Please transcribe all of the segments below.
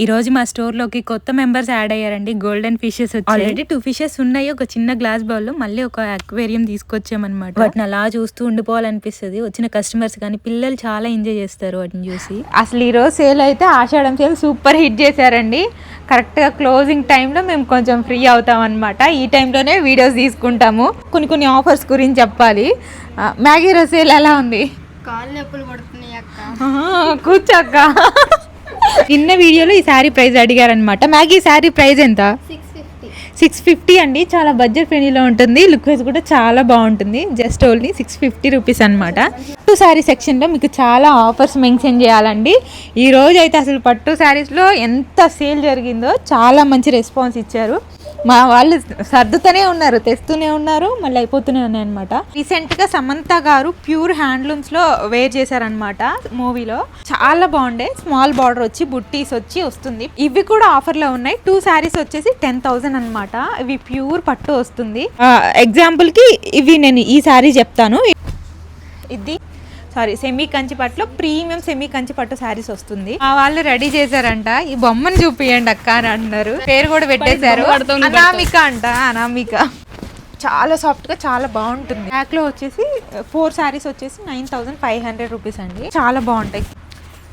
ఈ రోజు మా స్టోర్ లోకి కొత్త మెంబర్స్ యాడ్ అయ్యారండి. గోల్డెన్ ఫిషెస్ ఆల్రెడీ 2 ఫిషెస్ ఉన్నాయి. ఒక చిన్న గ్లాస్ బౌల్ లో మళ్ళీ ఒక అక్వేరియం తీసుకొచ్చామన్నమాట. వాటిని అలా చూస్తూ ఉండిపోవాలనిపిస్తుంది. వచ్చిన కస్టమర్స్ కానీ పిల్లలు చాలా ఎంజాయ్ చేస్తారు వాటిని చూసి. అసలు ఈ రోజు సేల్ అయితే ఆషాఢం సేల్ సూపర్ హిట్ చేశారండి. కరెక్ట్గా క్లోజింగ్ టైంలో మేము కొంచెం ఫ్రీ అవుతాం అనమాట. ఈ టైంలోనే వీడియోస్ తీసుకుంటాము. కొన్ని ఆఫర్స్ గురించి చెప్పాలి. మ్యాగీ రోజు సేల్ ఎలా ఉంది? కాళ్ళు నొప్పులు పడుతున్నాయి అక్క. కూర్చోక్క. చిన్న వీడియోలో ఈ శారీ ప్రైస్ అడిగారనమాట. మ్యాగీ శారీ ప్రైస్ ఎంత? 650 అండి. చాలా బడ్జెట్ ఫ్రెండ్లీలో ఉంటుంది. లుక్ వైజ్ కూడా చాలా బాగుంటుంది. జస్ట్ ఓన్లీ 650 రూపీస్ అనమాట. పట్టు శారీ సెక్షన్లో మీకు చాలా ఆఫర్స్ మెన్షన్ చేయాలండి. ఈ రోజు అయితే అసలు పట్టు శారీస్లో ఎంత సేల్ జరిగిందో చాలా మంచి రెస్పాన్స్ ఇచ్చారు. మా వాళ్ళు సర్దుతూనే ఉన్నారు, తెస్తూనే ఉన్నారు, మళ్ళీ అయిపోతూనే ఉన్నాయి అనమాట. రీసెంట్గా సమంత గారు ప్యూర్ హ్యాండ్లూమ్స్లో వేర్ చేశారనమాట మూవీలో. చాలా బాగుండే. స్మాల్ బార్డర్ వచ్చి బుట్టీస్ వచ్చి వస్తుంది. ఇవి కూడా ఆఫర్లో ఉన్నాయి. 2 శారీస్ వచ్చేసి 10,000 అనమాట. ఇవి ప్యూర్ పట్టు వస్తుంది. ఎగ్జాంపుల్కి ఇవి నేను ఈ శారీ చెప్తాను. ఇది సెమీ కంచి పట్టులో ప్రీమియం సెమీ కంచి పట్టు శారీస్ వస్తుంది. ఆ వాళ్ళు రెడీ చేశారంట. ఈ బొమ్మను చూపియండి అక్క అని అంటున్నారు. పేరు కూడా పెట్టేశారు. అనామిక అంట. అనామిక చాలా సాఫ్ట్ గా చాలా బాగుంటుంది. బ్యాక్ లో వచ్చేసి 4 శారీస్ వచ్చేసి 9,500 రూపీస్ అండి. చాలా బాగుంటాయి.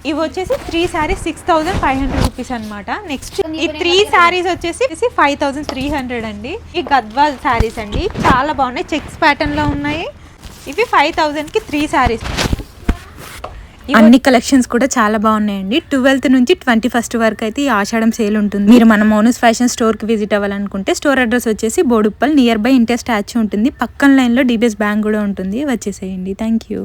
ఇవి వచ్చేసి 3 శారీస్ 6,500 రూపీస్ అనమాట. నెక్స్ట్ ఈ 3 శారీస్ వచ్చేసి 5,300 అండి. ఈ గద్వాల్ శారీస్ అండి. చాలా బాగున్నాయి. చెక్స్ ప్యాటర్న్ లో ఉన్నాయి. ఇవి 5,000 కి 3 శారీస్. అన్ని కలెక్షన్స్ కూడా చాలా బాగున్నాయండి. 12th నుంచి 21st వరకు అయితే ఈ ఆషాఢం సేల్ ఉంటుంది. మీరు మన మోనస్ ఫ్యాషన్ స్టోర్ కి విజిట్ అవ్వాలనుకుంటే స్టోర్ అడ్రస్ వచ్చేసి Boduppal, near by inter statue ఉంటుంది. పక్కన లైన్ లో DBS బ్యాంక్ కూడా ఉంటుంది. వచ్చేసేయండి. Thank you.